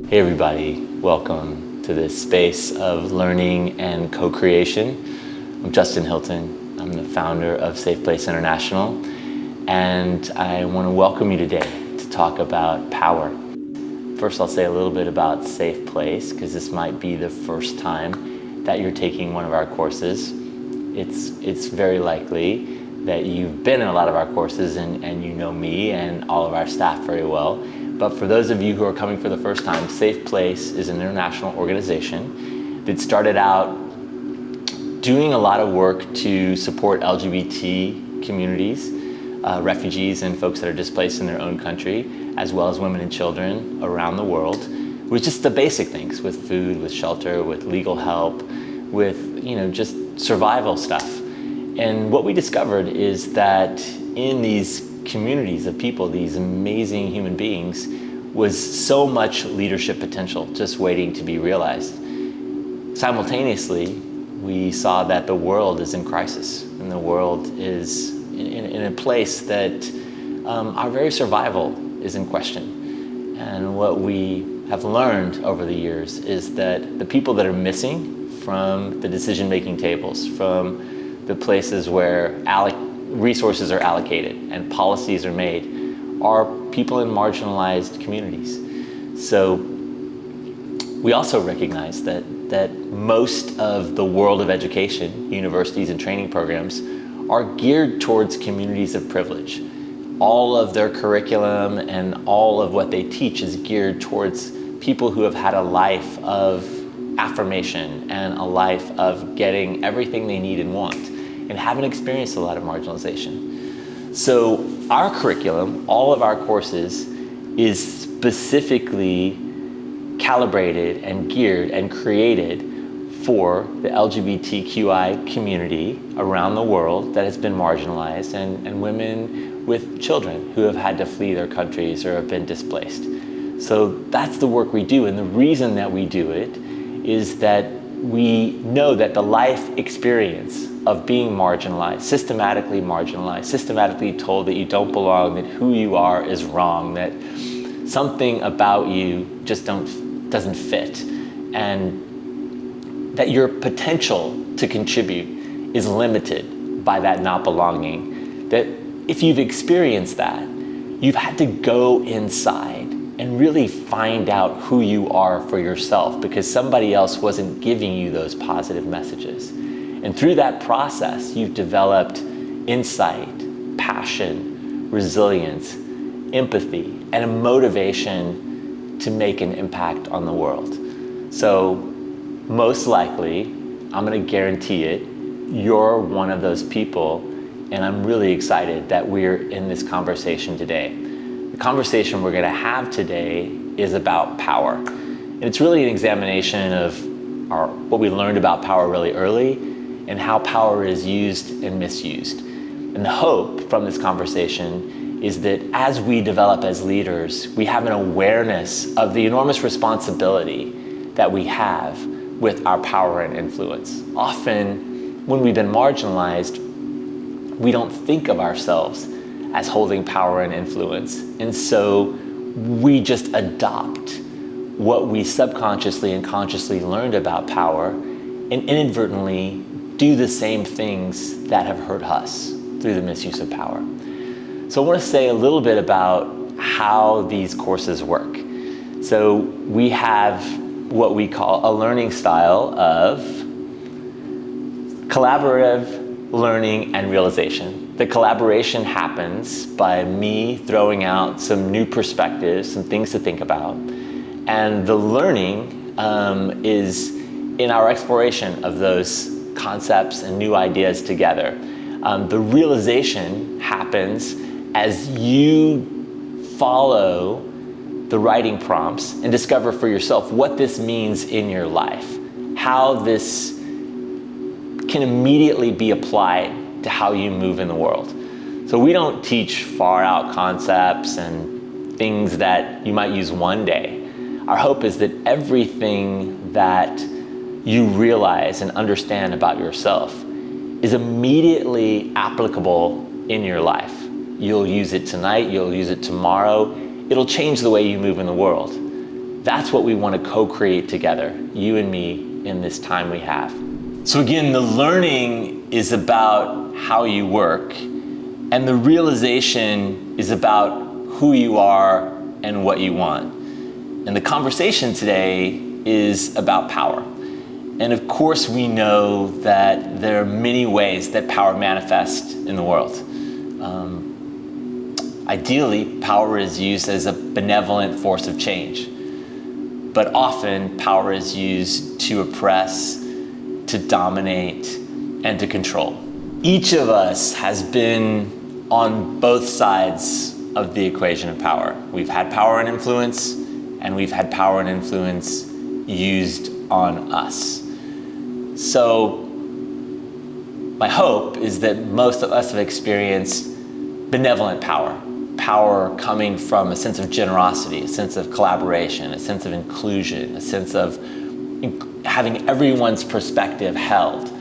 Hey everybody, welcome to this space of learning and co-creation. I'm Justin Hilton. I'm the founder of Safe Place International, and I want to welcome you today to talk about power. First, I'll say a little bit about Safe Place, because this might be the first time that you're taking one of our courses. It's very likely that you've been in a lot of our courses and you know me and all of our staff very well. But for those of you who are coming for the first time, Safe Place is an international organization that started out doing a lot of work to support LGBT communities, refugees and folks that are displaced in their own country, as well as women and children around the world, with just the basic things, with food, with shelter, with legal help, with just survival stuff. And what we discovered is that in these communities of people, these amazing human beings, was so much leadership potential just waiting to be realized. Simultaneously, we saw that the world is in crisis, and the world is in a place that our very survival is in question. And what we have learned over the years is that the people that are missing from the decision-making tables, from the places where resources are allocated and policies are made, are people in marginalized communities. So we also recognize that most of the world of education, universities and training programs, are geared towards communities of privilege. All of their curriculum and all of what they teach is geared towards people who have had a life of affirmation and a life of getting everything they need and want, and haven't experienced a lot of marginalization. So our curriculum, all of our courses, is specifically calibrated and geared and created for the LGBTQI community around the world that has been marginalized, and women with children who have had to flee their countries or have been displaced. So that's the work we do, and the reason that we do it is that we know that the life experience of being marginalized, systematically told that you don't belong, that who you are is wrong, that something about you just doesn't fit, and that your potential to contribute is limited by that not belonging. That if you've experienced that, you've had to go inside and really find out who you are for yourself, because somebody else wasn't giving you those positive messages. And through that process, you've developed insight, passion, resilience, empathy, and a motivation to make an impact on the world. So most likely, I'm gonna guarantee it, you're one of those people, and I'm really excited that we're in this conversation today. The conversation we're gonna have today is about power. And it's really an examination of what we learned about power really early, and how power is used and misused. And the hope from this conversation is that as we develop as leaders, we have an awareness of the enormous responsibility that we have with our power and influence. Often, when we've been marginalized, we don't think of ourselves as holding power and influence. And so we just adopt what we subconsciously and consciously learned about power, and inadvertently do the same things that have hurt us through the misuse of power. So I want to say a little bit about how these courses work. So we have what we call a learning style of collaborative learning and realization. The collaboration happens by me throwing out some new perspectives, some things to think about. And the learning is in our exploration of those concepts and new ideas together. The realization happens as you follow the writing prompts and discover for yourself what this means in your life, how this can immediately be applied to how you move in the world. So we don't teach far out concepts and things that you might use one day. Our hope is that everything that you realize and understand about yourself is immediately applicable in your life. You'll use it tonight, you'll use it tomorrow. It'll change the way you move in the world. That's what we want to co-create together, you and me, in this time we have. So again, the learning is about how you work, and the realization is about who you are and what you want. And the conversation today is about power. And of course, we know that there are many ways that power manifests in the world. Ideally, power is used as a benevolent force of change. But often, power is used to oppress, to dominate, and to control. Each of us has been on both sides of the equation of power. We've had power and influence, and we've had power and influence used on us. So my hope is that most of us have experienced benevolent power, power coming from a sense of generosity, a sense of collaboration, a sense of inclusion, a sense of having everyone's perspective held.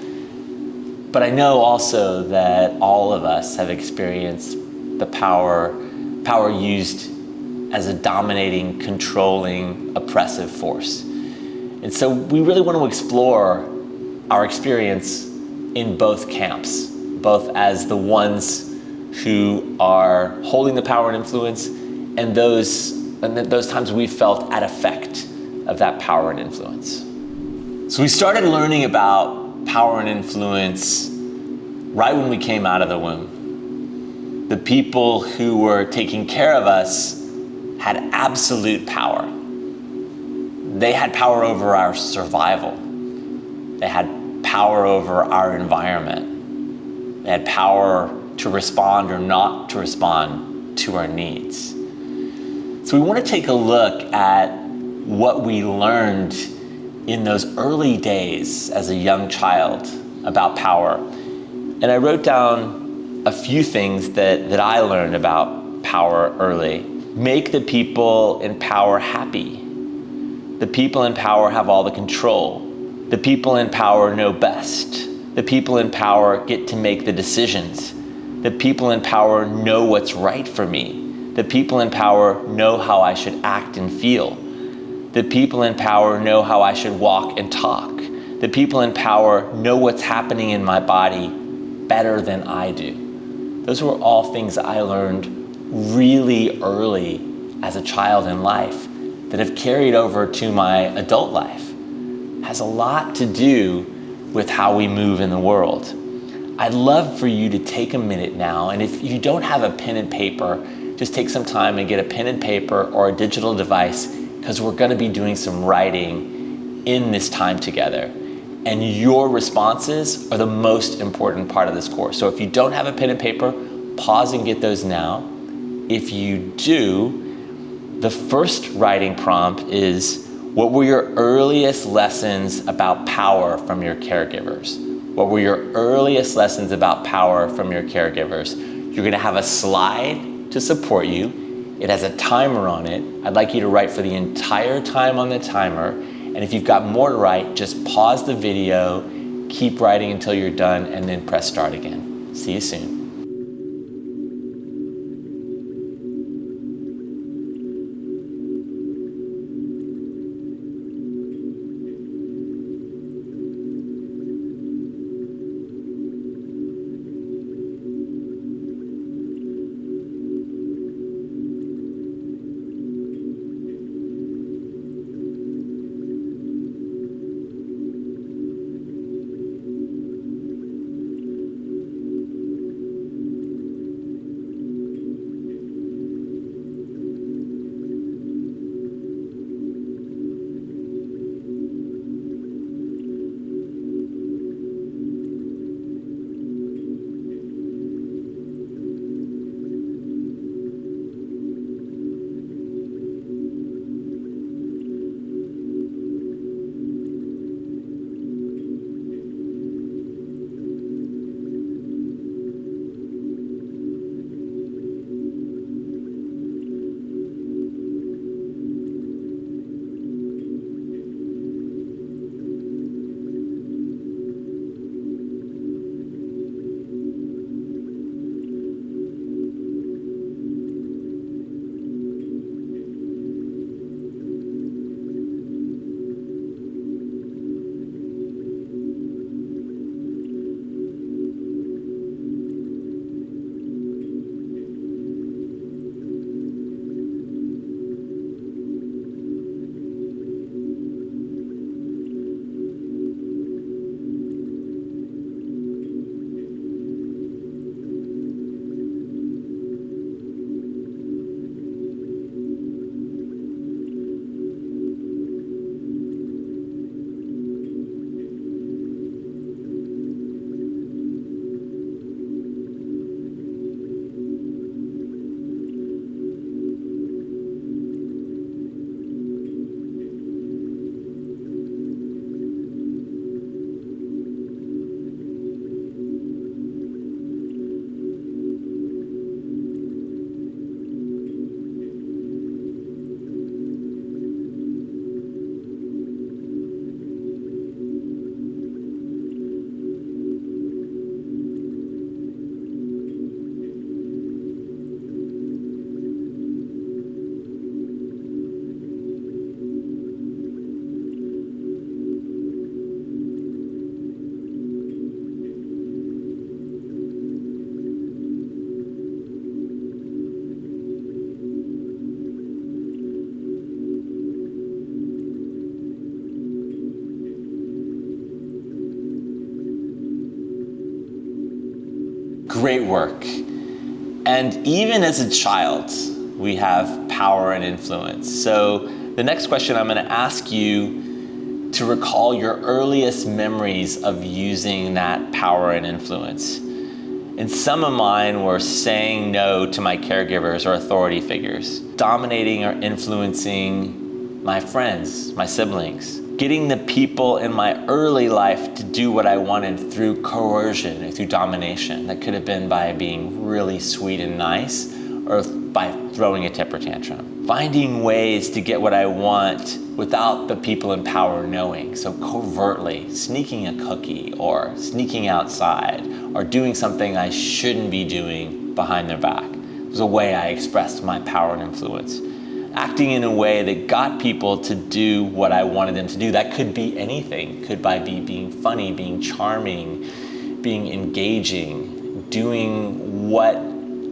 But I know also that all of us have experienced the power used as a dominating, controlling, oppressive force. And so we really want to explore our experience in both camps, both as the ones who are holding the power and influence, and those times we felt at effect of that power and influence. So we started learning about power and influence right when we came out of the womb. The people who were taking care of us had absolute power. They had power over our survival. They had power over our environment. They had power to respond or not to respond to our needs. So we want to take a look at what we learned in those early days as a young child about power. And I wrote down a few things that I learned about power early. Make the people in power happy. The people in power have all the control. The people in power know best. The people in power get to make the decisions. The people in power know what's right for me. The people in power know how I should act and feel. The people in power know how I should walk and talk. The people in power know what's happening in my body better than I do. Those were all things I learned really early as a child in life that have carried over to my adult life. Has a lot to do with how we move in the world. I'd love for you to take a minute now, and if you don't have a pen and paper, just take some time and get a pen and paper or a digital device, because we're going to be doing some writing in this time together. And your responses are the most important part of this course. So if you don't have a pen and paper, pause and get those now. If you do, the first writing prompt is, what were your earliest lessons about power from your caregivers? What were your earliest lessons about power from your caregivers? You're gonna have a slide to support you. It has a timer on it. I'd like you to write for the entire time on the timer. And if you've got more to write, just pause the video, keep writing until you're done, and then press start again. See you soon. great work. And even as a child, we have power and influence. So the next question I'm going to ask you to recall your earliest memories of using that power and influence. And some of mine were saying no to my caregivers or authority figures, dominating or influencing my friends, my siblings, getting the people in my early life to do what I wanted through coercion or through domination. That could have been by being really sweet and nice or by throwing a temper tantrum. Finding ways to get what I want without the people in power knowing. So covertly, sneaking a cookie or sneaking outside or doing something I shouldn't be doing behind their back. It was a way I expressed my power and influence. Acting in a way that got people to do what I wanted them to do. That could be anything. Could be being funny, being charming, being engaging, doing what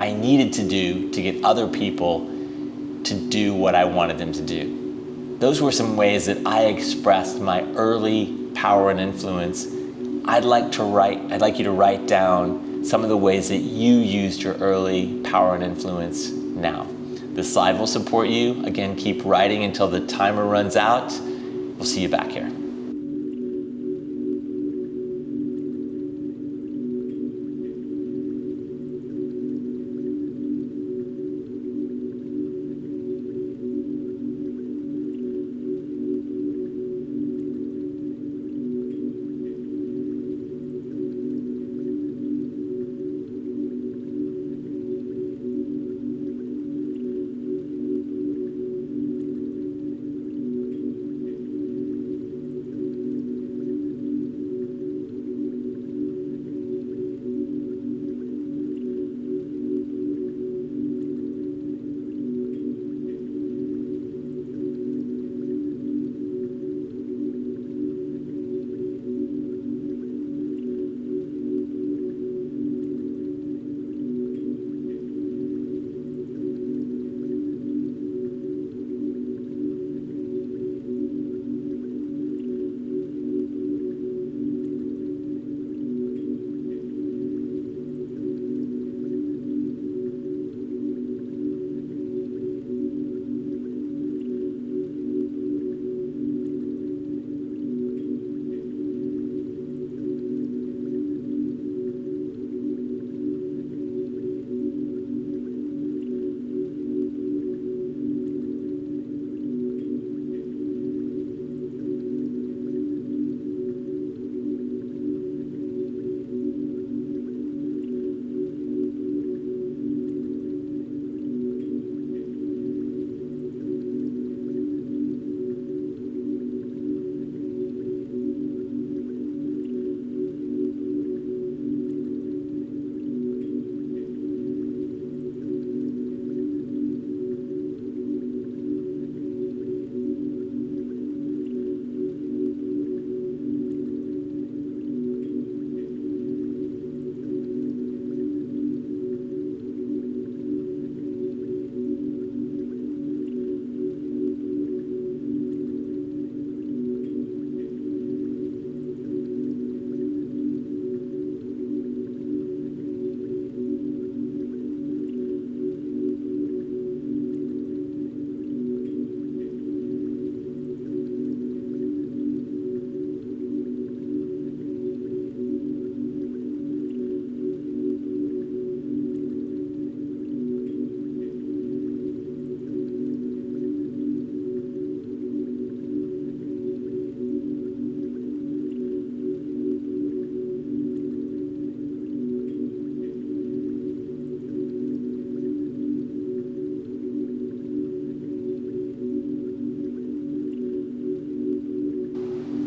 I needed to do to get other people to do what I wanted them to do. Those were some ways that I expressed my early power and influence. I'd like you to write down some of the ways that you used your early power and influence now. This slide will support you. Again, keep writing until the timer runs out. We'll see you back here.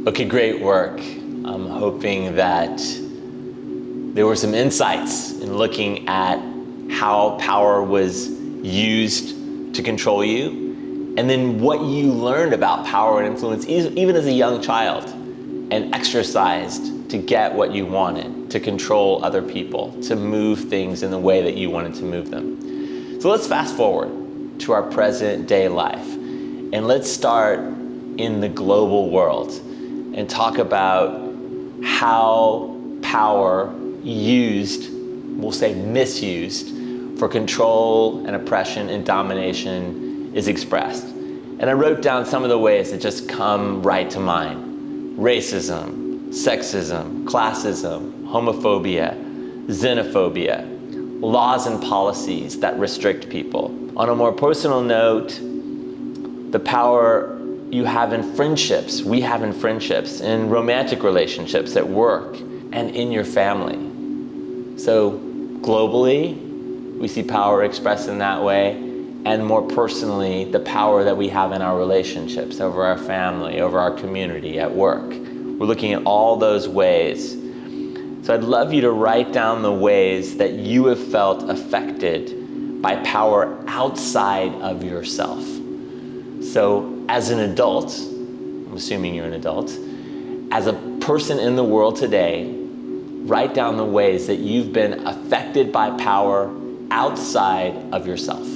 Okay, great work. I'm hoping that there were some insights in looking at how power was used to control you, and then what you learned about power and influence even as a young child, and exercised to get what you wanted, to control other people, to move things in the way that you wanted to move them. So let's fast forward to our present day life, and let's start in the global world and talk about how power used we'll say misused, for control and oppression and domination is expressed. And I wrote down some of the ways that just come right to mind: racism, sexism, classism, homophobia, xenophobia, laws and policies that restrict people. On a more personal note, the power you have in friendships, we have in friendships, in romantic relationships, at work, and in your family. So globally, we see power expressed in that way, and more personally, the power that we have in our relationships, over our family, over our community, at work. We're looking at all those ways. So I'd love you to write down the ways that you have felt affected by power outside of yourself. So as an adult, I'm assuming you're an adult, as a person in the world today, write down the ways that you've been affected by power outside of yourself.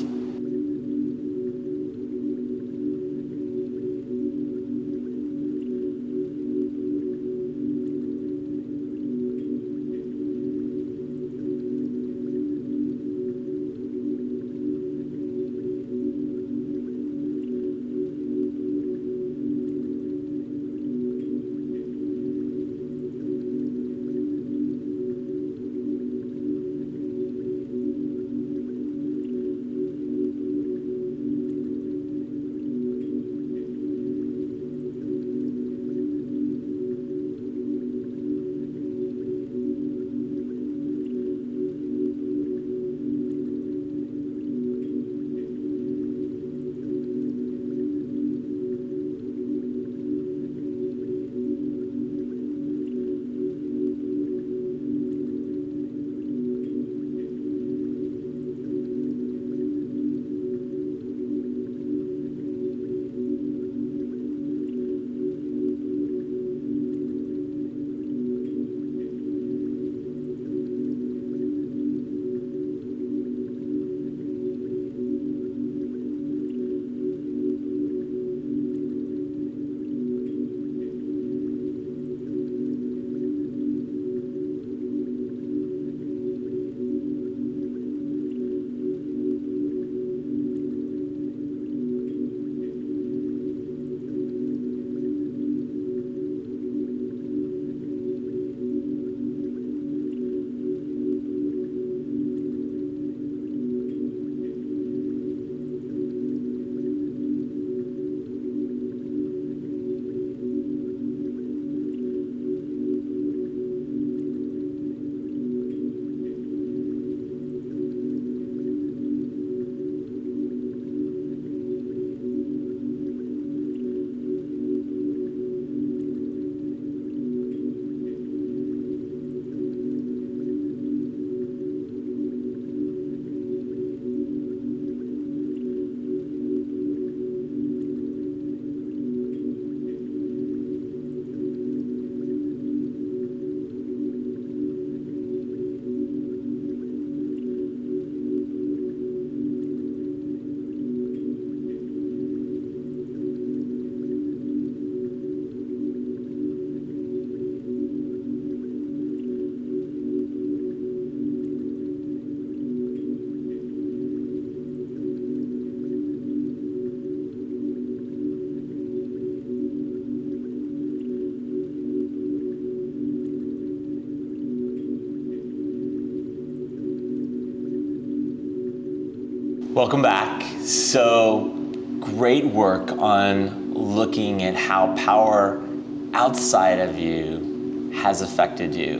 Welcome back. So great work on looking at how power outside of you has affected you.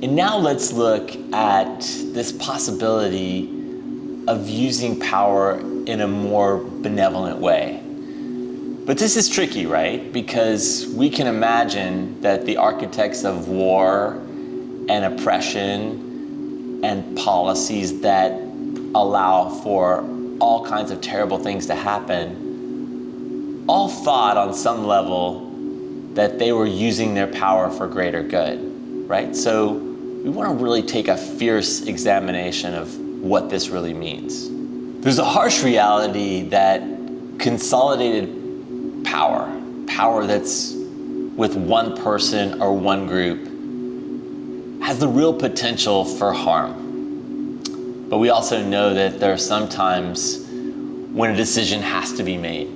And now let's look at this possibility of using power in a more benevolent way. But this is tricky, right? Because we can imagine that the architects of war and oppression and policies that allow for all kinds of terrible things to happen all thought on some level that they were using their power for greater good, right? So we want to really take a fierce examination of what this really means. There's a harsh reality that consolidated power that's with one person or one group, has the real potential for harm. But we also know that there are some times when a decision has to be made.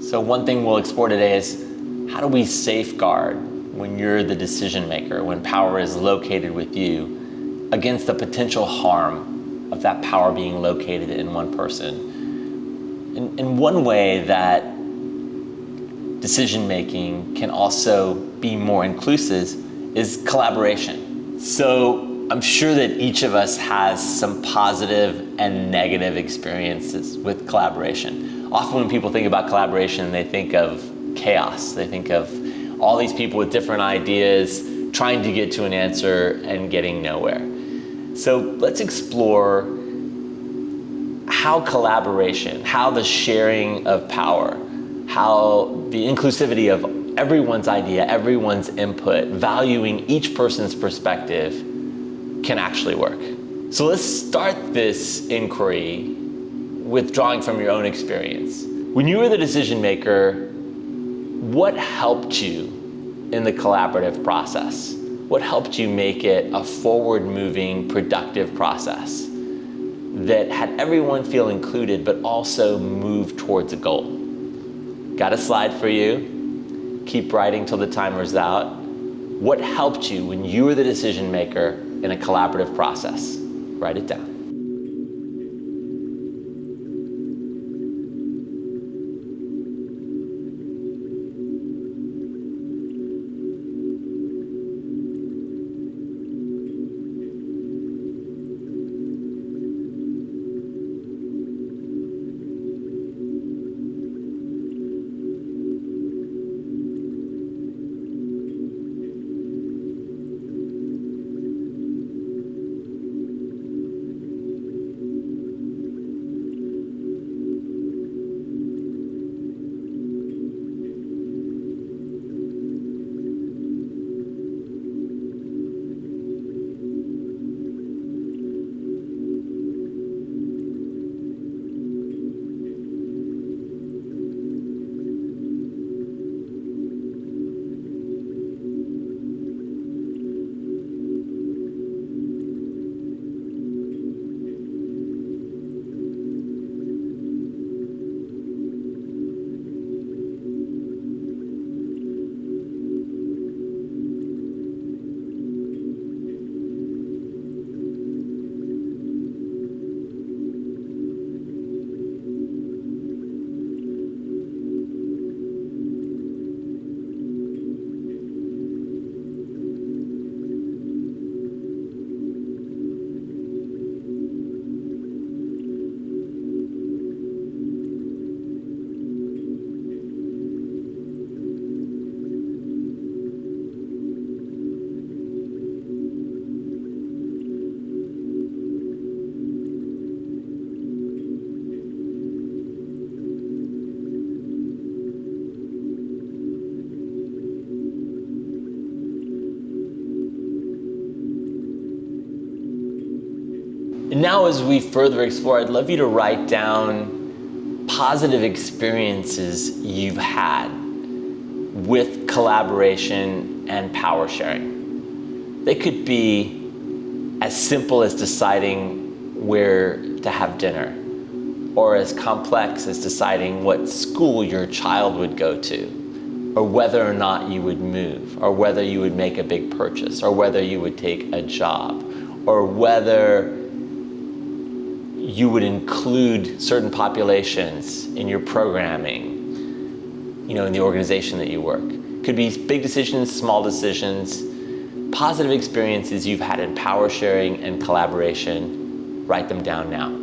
So one thing we'll explore today is how do we safeguard when you're the decision maker, when power is located with you, against the potential harm of that power being located in one person. And one way that decision making can also be more inclusive is collaboration. So I'm sure that each of us has some positive and negative experiences with collaboration. Often when people think about collaboration, they think of chaos. They think of all these people with different ideas trying to get to an answer and getting nowhere. So let's explore how collaboration, how the sharing of power, how the inclusivity of everyone's idea, everyone's input, valuing each person's perspective can actually work. So let's start this inquiry with drawing from your own experience. When you were the decision maker, what helped you in the collaborative process? What helped you make it a forward-moving, productive process that had everyone feel included but also move towards a goal? Got a slide for you. Keep writing till the timer's out. What helped you when you were the decision maker in a collaborative process? Write it down. And now as we further explore, I'd love you to write down positive experiences you've had with collaboration and power sharing. They could be as simple as deciding where to have dinner, or as complex as deciding what school your child would go to, or whether or not you would move, or whether you would make a big purchase, or whether you would take a job, or whether you would include certain populations in your programming, in the organization that you work. Could be big decisions, small decisions, positive experiences you've had in power sharing and collaboration. Write them down now.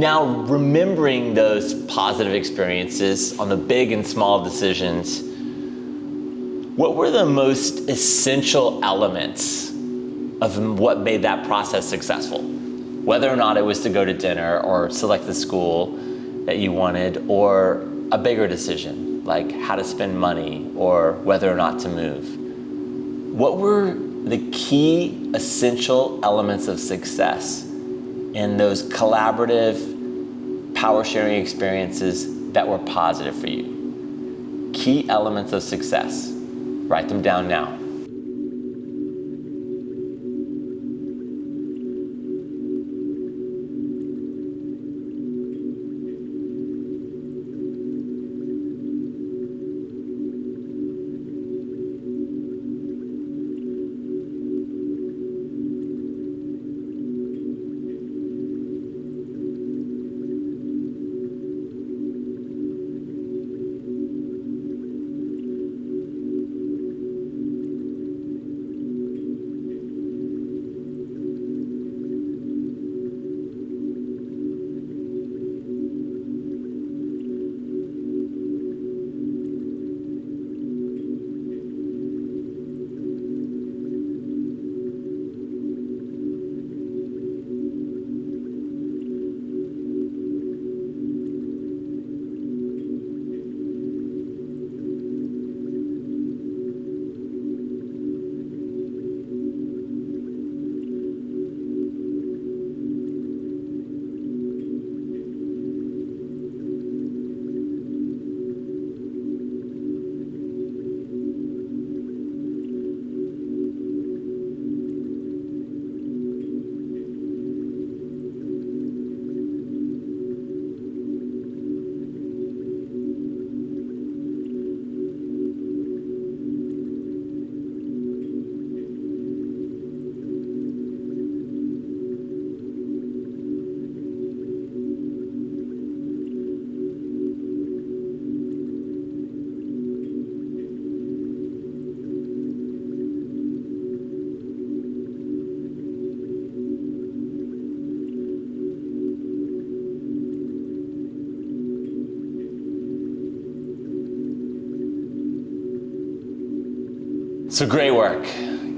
now remembering those positive experiences on the big and small decisions, what were the most essential elements of what made that process successful? Whether or not it was to go to dinner or select the school that you wanted, or a bigger decision like how to spend money or whether or not to move. What were the key essential elements of success in those collaborative, power sharing experiences that were positive for you? Key elements of success. Write them down now. So great work,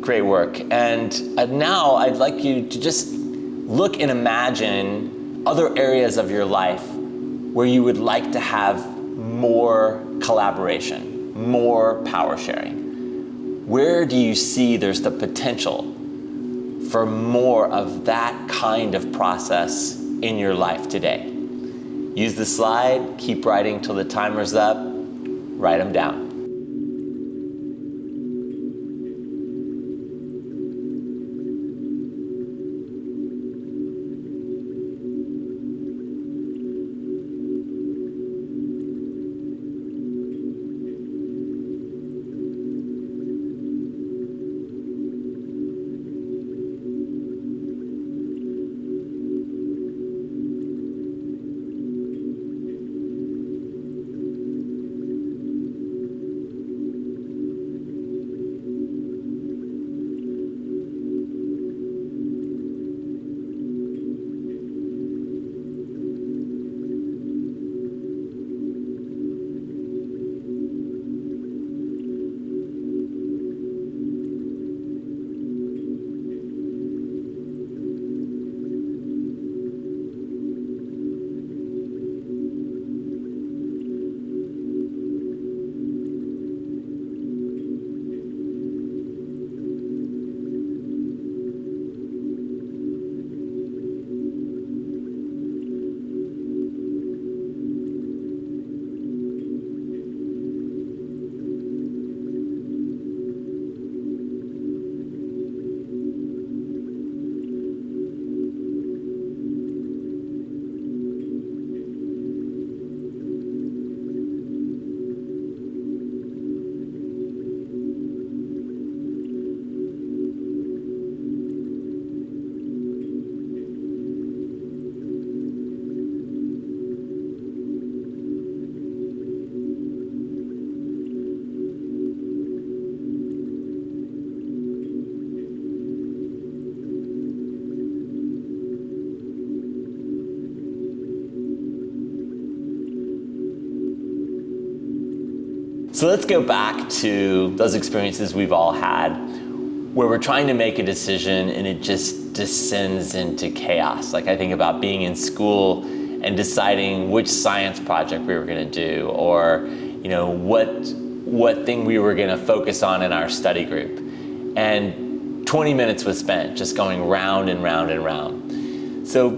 great work. And now I'd like you to just look and imagine other areas of your life where you would like to have more collaboration, more power sharing. Where do you see there's the potential for more of that kind of process in your life today? Use the slide, keep writing till the timer's up, write them down. So let's go back to those experiences we've all had where we're trying to make a decision and it just descends into chaos. Like I think about being in school and deciding which science project we were going to do, or what thing we were going to focus on in our study group. And 20 minutes was spent just going round and round and round. So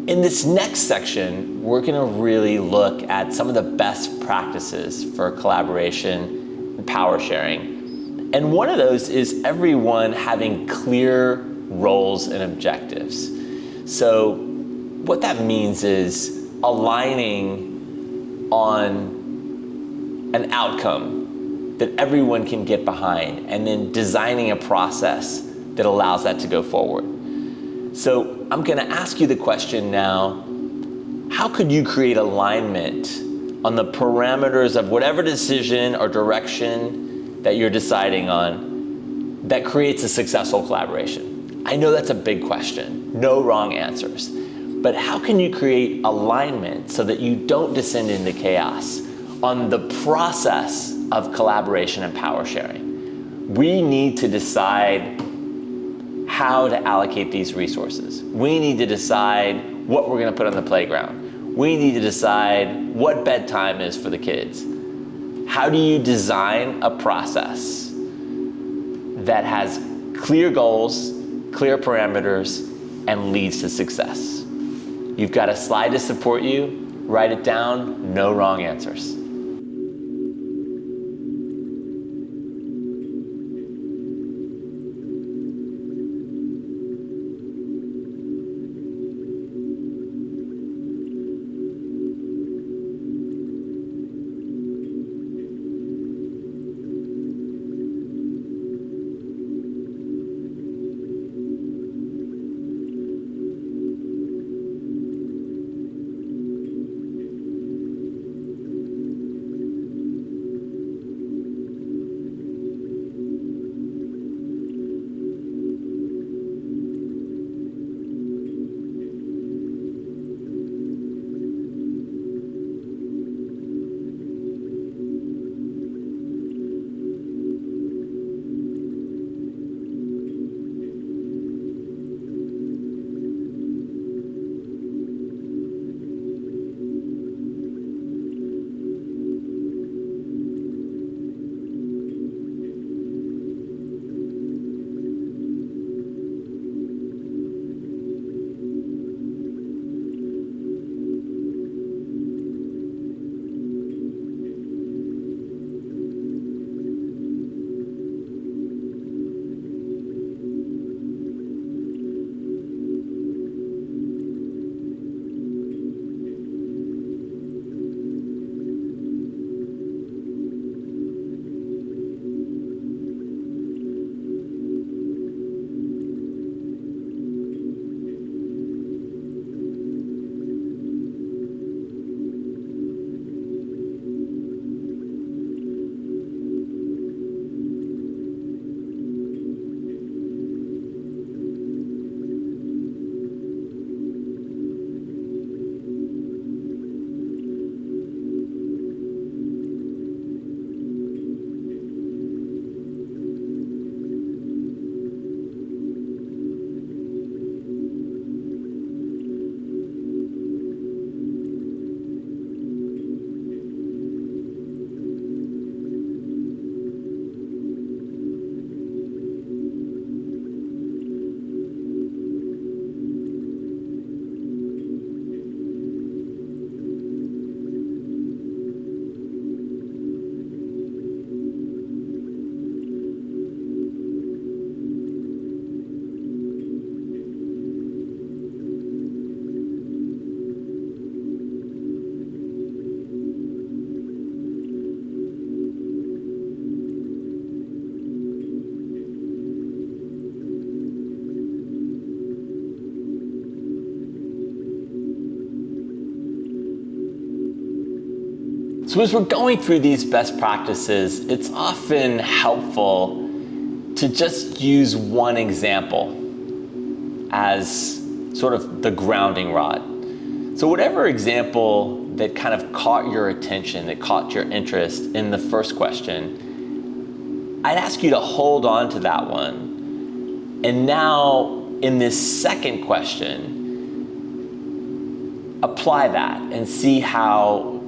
in this next section, we're going to really look at some of the best practices for collaboration and power sharing. And one of those is everyone having clear roles and objectives. So what that means is aligning on an outcome that everyone can get behind, and then designing a process that allows that to go forward. So I'm going to ask you the question now, how could you create alignment on the parameters of whatever decision or direction that you're deciding on that creates a successful collaboration? I know that's a big question, no wrong answers, but how can you create alignment so that you don't descend into chaos on the process of collaboration and power sharing? We need to decide how to allocate these resources. We need to decide what we're going to put on the playground. We need to decide what bedtime is for the kids. How do you design a process that has clear goals, clear parameters, and leads to success? You've got a slide to support you. Write it down. No wrong answers. So as we're going through these best practices, it's often helpful to just use one example as sort of the grounding rod. So whatever example that kind of caught your attention, that caught your interest in the first question, I'd ask you to hold on to that one. And now in this second question, apply that and see how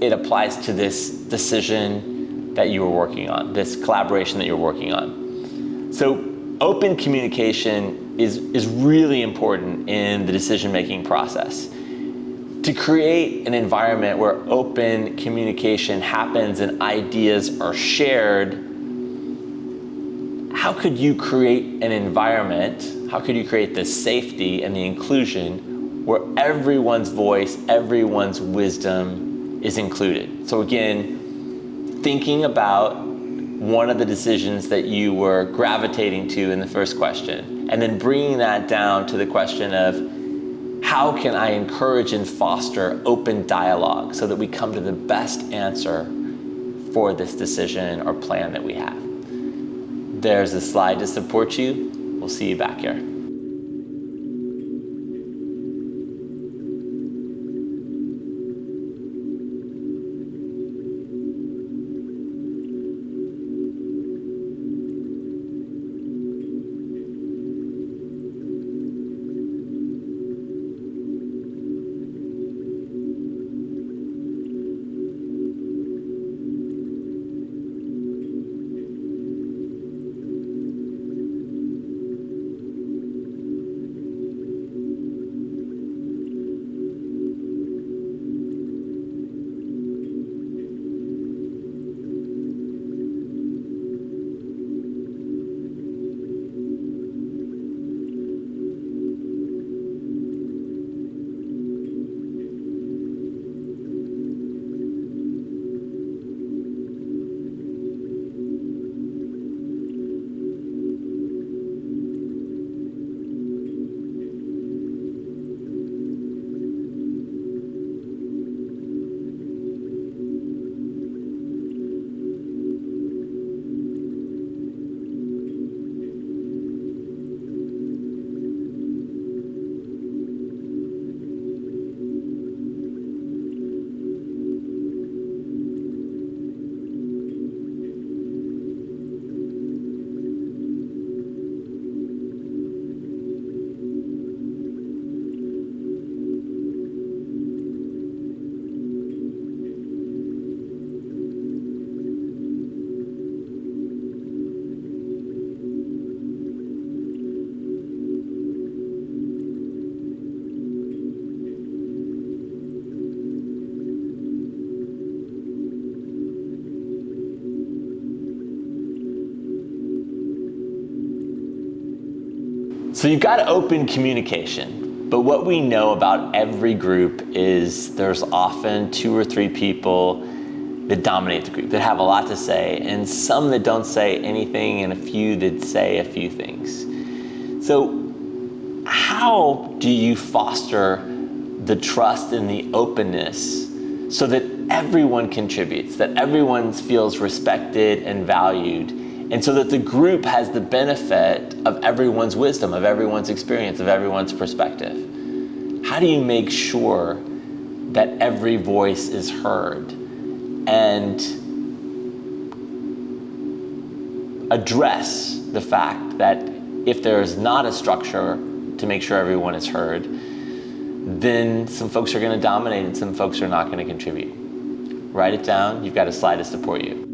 it applies to this decision that you were working on, this collaboration that you're working on. So open communication is really important in the decision-making process. To create an environment where open communication happens and ideas are shared, how could you create an environment, how could you create the safety and the inclusion where everyone's voice, everyone's wisdom is included? So again, thinking about one of the decisions that you were gravitating to in the first question, and then bringing that down to the question of how can I encourage and foster open dialogue so that we come to the best answer for this decision or plan that we have. There's a slide to support you. We'll see you back here. So you've got open communication, but what we know about every group is there's often 2 or 3 people that dominate the group, that have a lot to say, and some that don't say anything, and a few that say a few things. So how do you foster the trust and the openness so that everyone contributes, that everyone feels respected and valued, and so that the group has the benefit of everyone's wisdom, of everyone's experience, of everyone's perspective? How do you make sure that every voice is heard and address the fact that if there is not a structure to make sure everyone is heard, then some folks are going to dominate and some folks are not going to contribute? Write it down. You've got a slide to support you.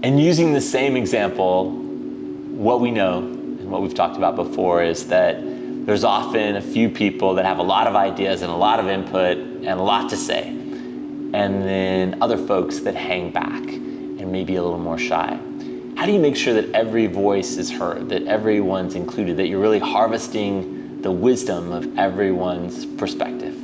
And using the same example, what we know and what we've talked about before is that there's often a few people that have a lot of ideas and a lot of input and a lot to say, and then other folks that hang back and maybe a little more shy. How do you make sure that every voice is heard, that everyone's included, that you're really harvesting the wisdom of everyone's perspective?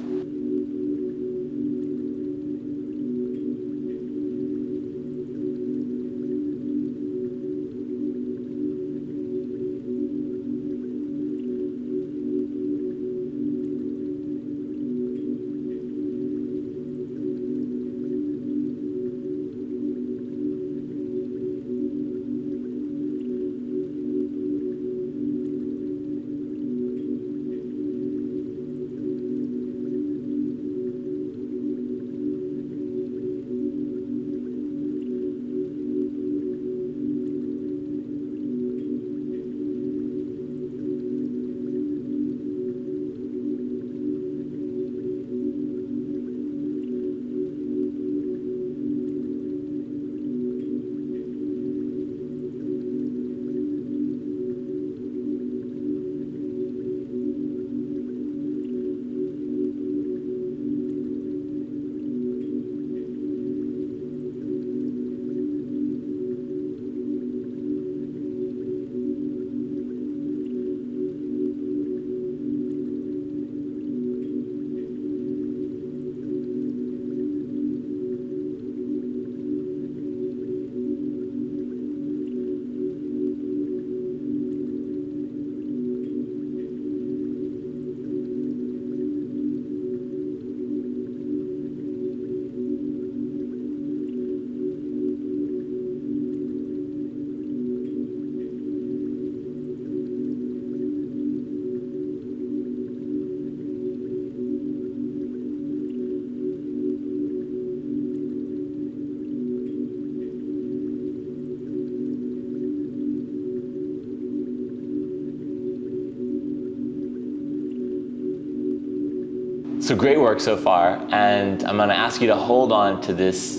So great work so far, and I'm going to ask you to hold on to this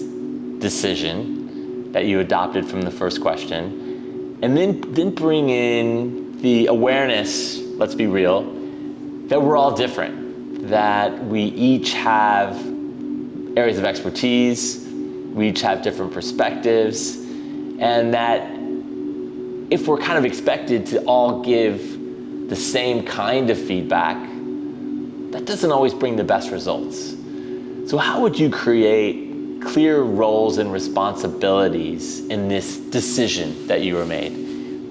decision that you adopted from the first question, and then bring in the awareness, let's be real, that we're all different, that we each have areas of expertise, we each have different perspectives, and that if we're kind of expected to all give the same kind of feedback, that doesn't always bring the best results. So how would you create clear roles and responsibilities in this decision that you were made?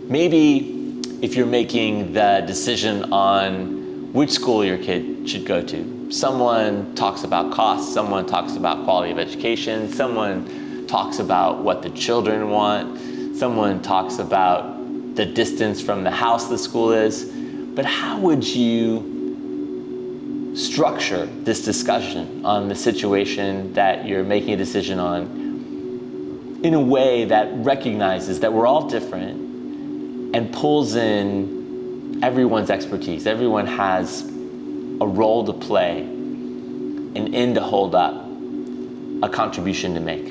Maybe if you're making the decision on which school your kid should go to, someone talks about cost, someone talks about quality of education, someone talks about what the children want, someone talks about the distance from the house the school is. But how would you structure this discussion on the situation that you're making a decision on in a way that recognizes that we're all different and pulls in everyone's expertise? Everyone has a role to play, an end to hold up, a contribution to make.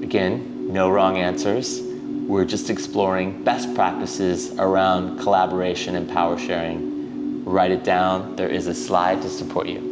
Again, no wrong answers. We're just exploring best practices around collaboration and power sharing. Write it down. There is a slide to support you.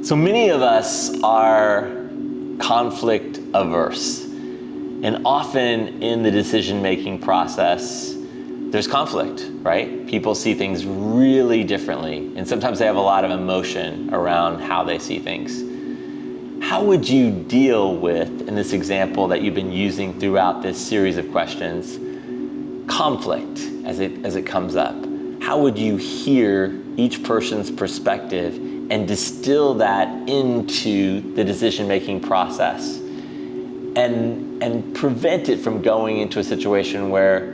So many of us are conflict averse, and often in the decision-making process, there's conflict, right? People see things really differently, and sometimes they have a lot of emotion around how they see things. How would you deal with, in this example that you've been using throughout this series of questions, conflict as it comes up? How would you hear each person's perspective and distill that into the decision-making process and prevent it from going into a situation where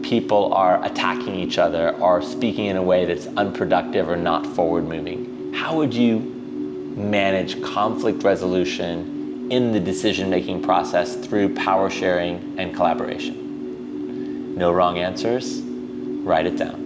people are attacking each other or speaking in a way that's unproductive or not forward-moving? How would you manage conflict resolution in the decision-making process through power sharing and collaboration? No wrong answers. Write it down.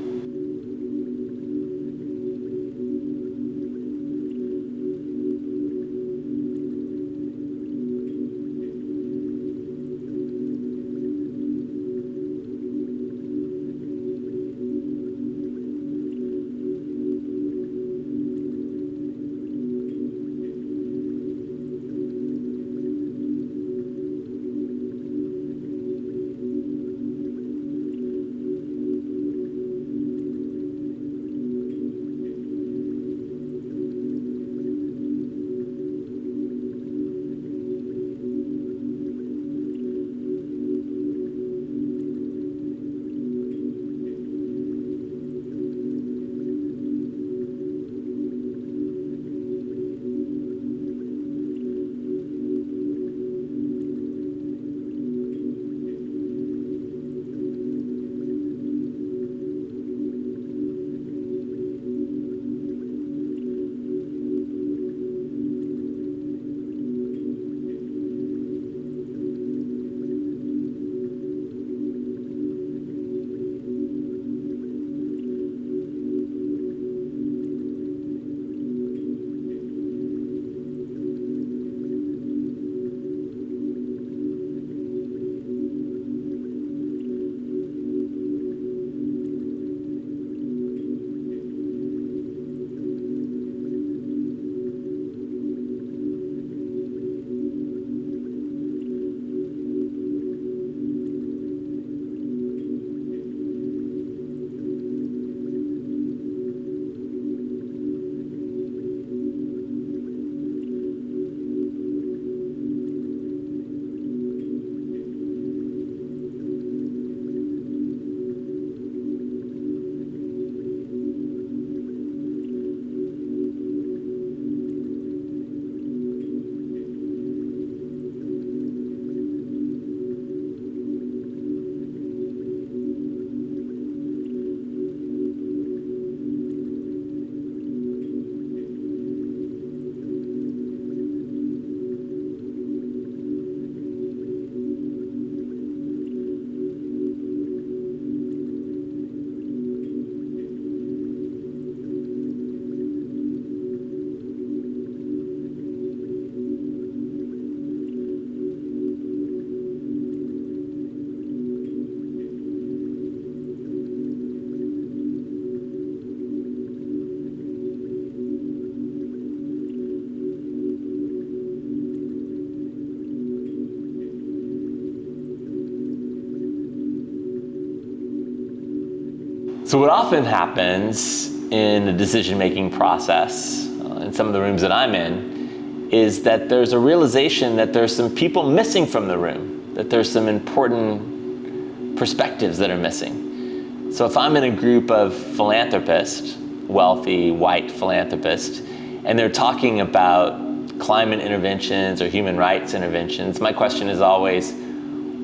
So what often happens in the decision-making process, in some of the rooms that I'm in, is that there's a realization that there's some people missing from the room, that there's some important perspectives that are missing. So if I'm in a group of philanthropists, wealthy, white philanthropists, and they're talking about climate interventions or human rights interventions, my question is always,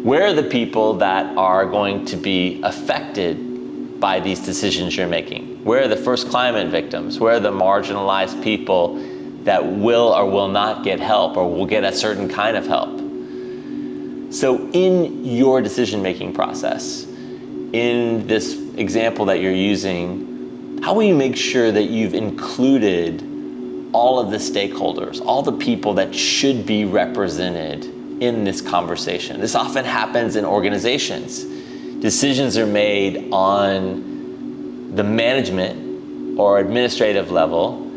where are the people that are going to be affected by these decisions you're making? Where are the first climate victims? Where are the marginalized people that will or will not get help or will get a certain kind of help? So in your decision-making process, in this example that you're using, how will you make sure that you've included all of the stakeholders, all the people that should be represented in this conversation? This often happens in organizations. Decisions are made on the management or administrative level,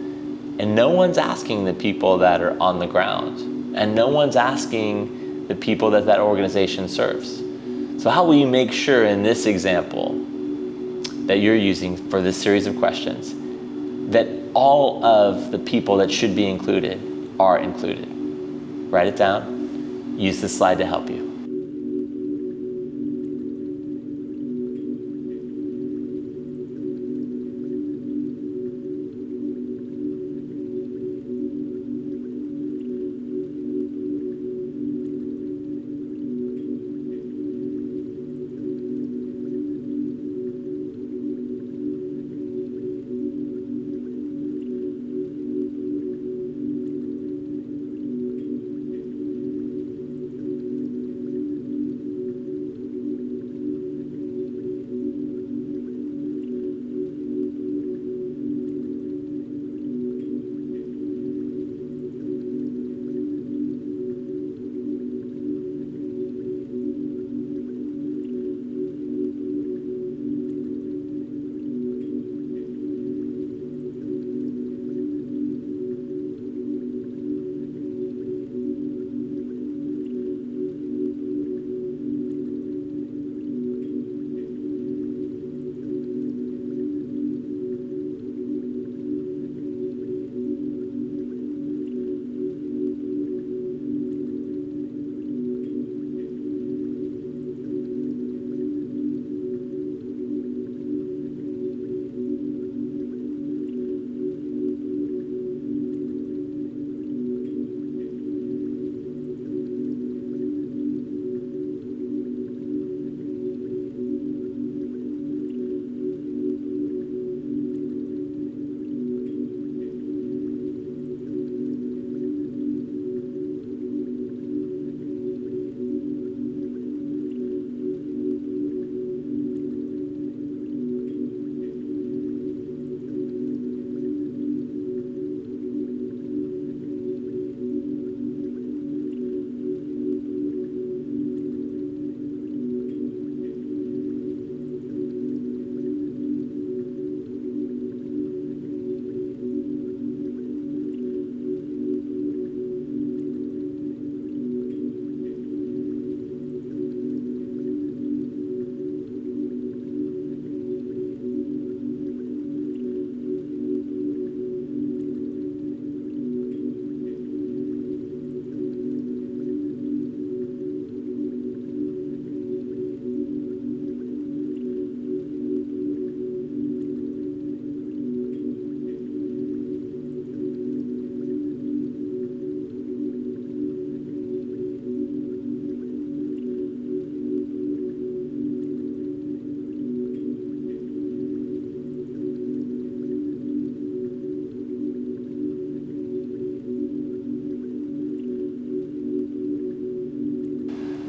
And no one's asking the people that are on the ground. And no one's asking the people that that organization serves. So how will you make sure in this example that you're using for this series of questions that all of the people that should be included are included? Write it down. Use this slide to help you.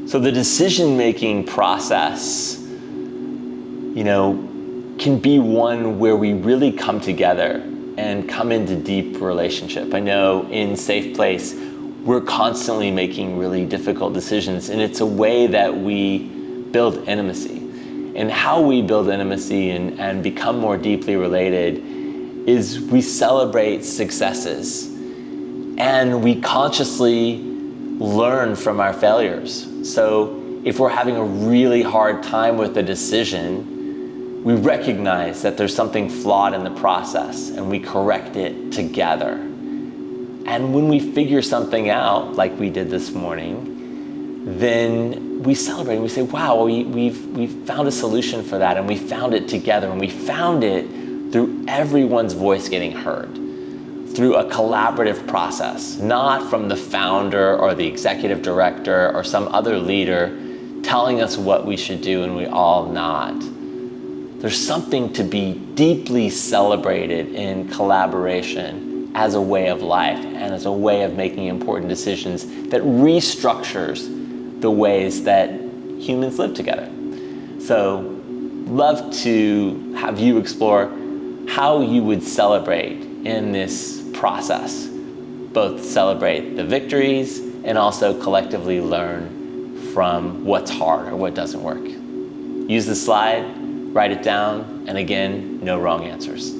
So the decision-making process, can be one where we really come together and come into deep relationship. I know in Safe Place, we're constantly making really difficult decisions, and it's a way that we build intimacy. And how we build intimacy and become more deeply related is we celebrate successes and we consciously learn from our failures. So if we're having a really hard time with a decision, we recognize that there's something flawed in the process and we correct it together. And when we figure something out, like we did this morning, then we celebrate and we say, wow, we've found a solution for that, and we found it together, and we found it through everyone's voice getting heard, through a collaborative process, not from the founder or the executive director or some other leader telling us what we should do and we all nod. There's something to be deeply celebrated in collaboration as a way of life and as a way of making important decisions that restructures the ways that humans live together. So, love to have you explore how you would celebrate in this process, both celebrate the victories and also collectively learn from what's hard or what doesn't work. Use the slide, write it down, and again, no wrong answers.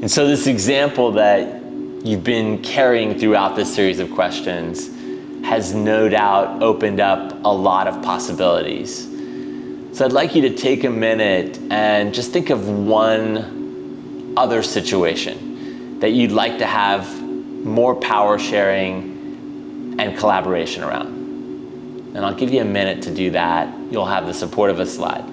And so this example that you've been carrying throughout this series of questions has no doubt opened up a lot of possibilities. So I'd like you to take a minute and just think of one other situation that you'd like to have more power sharing and collaboration around. And I'll give you a minute to do that. You'll have the support of a slide.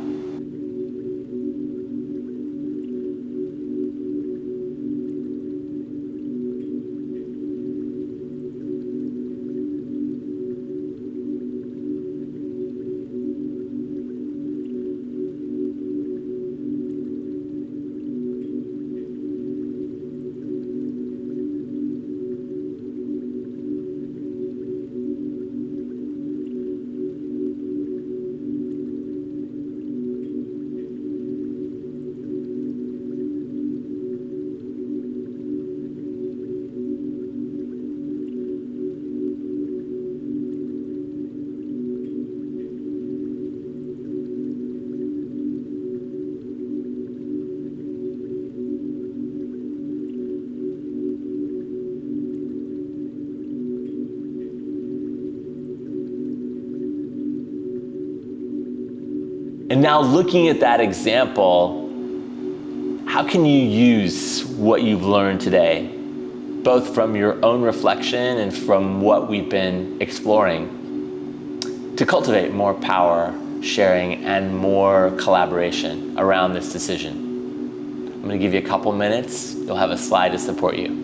And now looking at that example, how can you use what you've learned today, both from your own reflection and from what we've been exploring, to cultivate more power, sharing, and more collaboration around this decision? I'm going to give you a couple minutes. You'll have a slide to support you.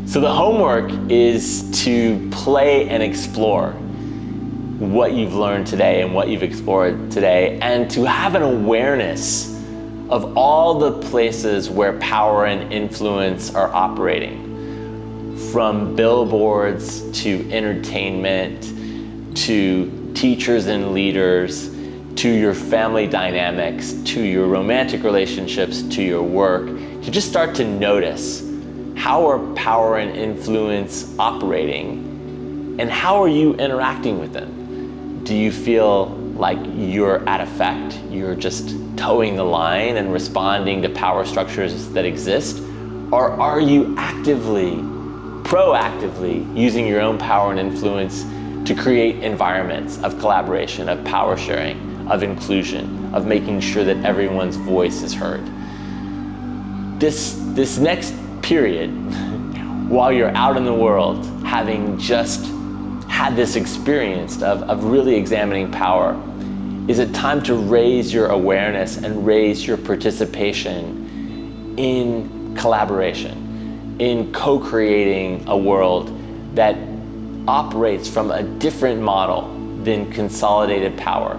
So the homework is to play and explore what you've learned today and what you've explored today, and to have an awareness of all the places where power and influence are operating, from billboards to entertainment, to teachers and leaders, to your family dynamics, to your romantic relationships, to your work, to just start to notice, how are power and influence operating, and how are you interacting with them? Do you feel like you're at effect, you're just towing the line and responding to power structures that exist? Or are you actively, proactively using your own power and influence to create environments of collaboration, of power sharing, of inclusion, of making sure that everyone's voice is heard? This next period, while you're out in the world, having just had this experience of really examining power, is a time to raise your awareness and raise your participation in collaboration. in co-creating a world that operates from a different model than consolidated power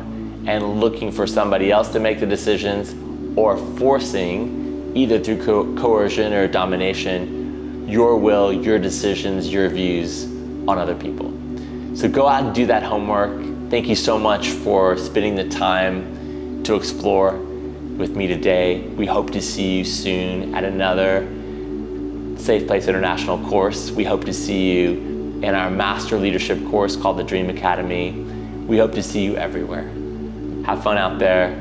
and looking for somebody else to make the decisions, or forcing, either through coercion or domination, your will, your decisions, your views on other people. So go out and do that homework. Thank you so much for spending the time to explore with me today. We hope to see you soon at another Safe Place International course. We hope to see you in our Master Leadership course called the Dream Academy. We hope to see you everywhere. Have fun out there,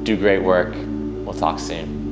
do great work. We'll talk soon.